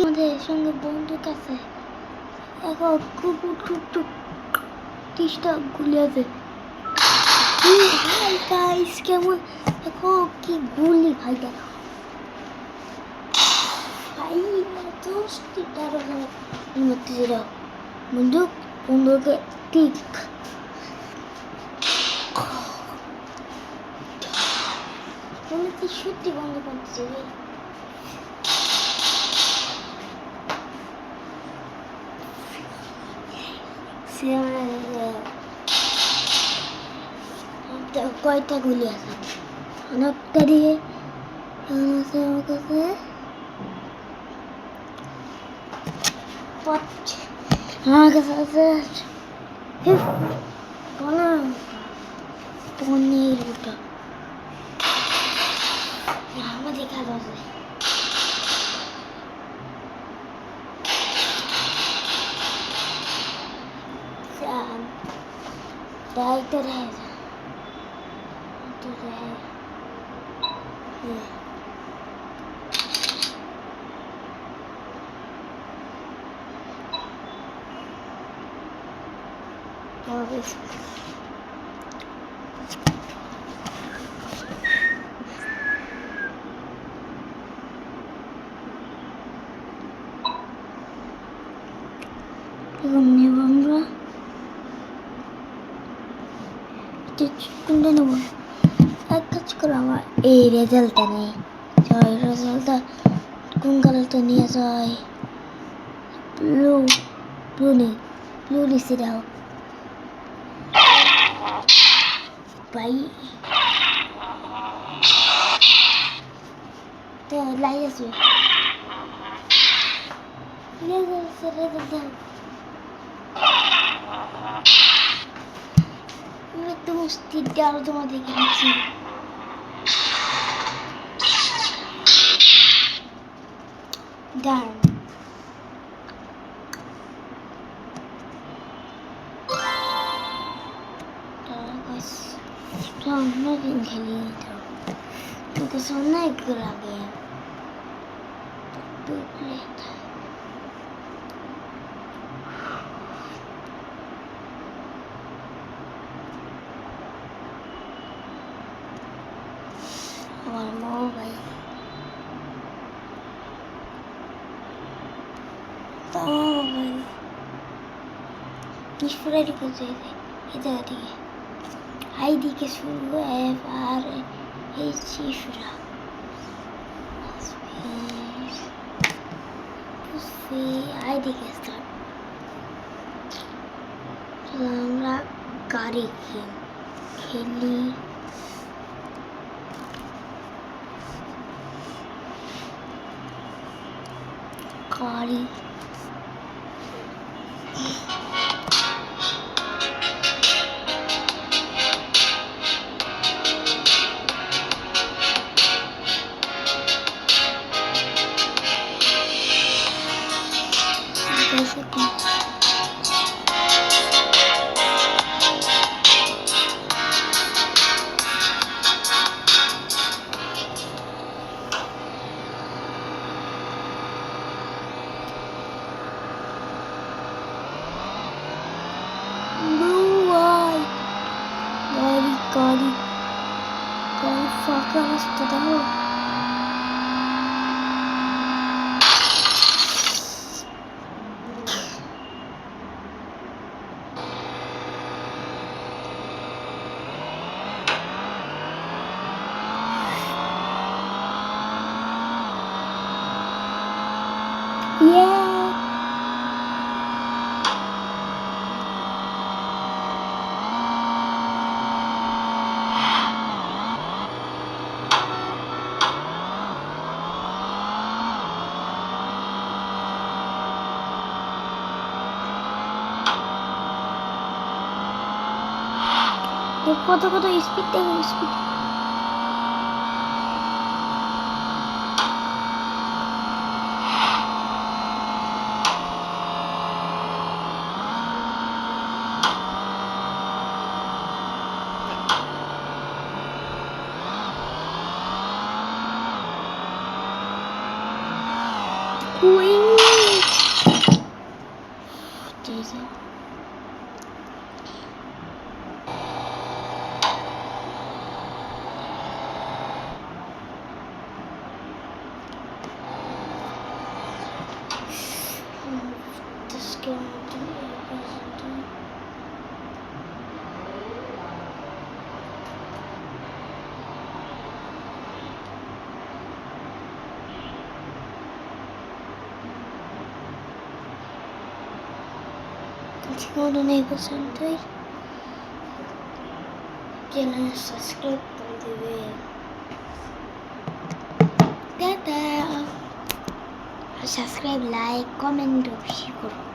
আমাদের সঙ্গে বন্দুক আছে, এখন কুকুর টুকটুক 30টা গুলি আছে। হাই গাইস, কেমন দেখো কি গুলি ভাই, দেখো ভাই দোস্তিটা মধ্যে যেটা বন্দুকে টিক মনে হচ্ছে সত্যি বন্ধ করতেছে রে। কয়টা গুলি আছে অনেকটা দিয়ে আছে আমার কাছে। আমার কাছে আছে 15টা আমাদের কাছে আছে। तो रहेगा तो रहेगा घूमने बंगला কোনটা নেব? এক কাজ করো, আমার এই রেজাল্টটা নেই, রেজাল্টটা কোন কালারটা নিয়ে যায়? ব্লু নেই, ব্লু নিচে দাও ভাই। লাই আসবে রেজাল্ট দাও। একদম স্থিরটা আরো তোমাদের দেখেছি। দাঁড়ান অন্যদিন খেলি তোকে অনেক লাগে আমার মোবাইল কিশোরের কাছে এটা দিকে আইডিকে শুরু আর এই শিশুরা আইডিকে স্টার্ট। আমরা গাড়ি খেলি গাড়ি গাড়ি ফাঁকা রাস্তা দাও। কত স্পিড দেখো, speed Wing. Jesus. This game didn't. Continue to neighbor center. Jangan subscribe by the way. Dadah. Subscribe, like, comment, share.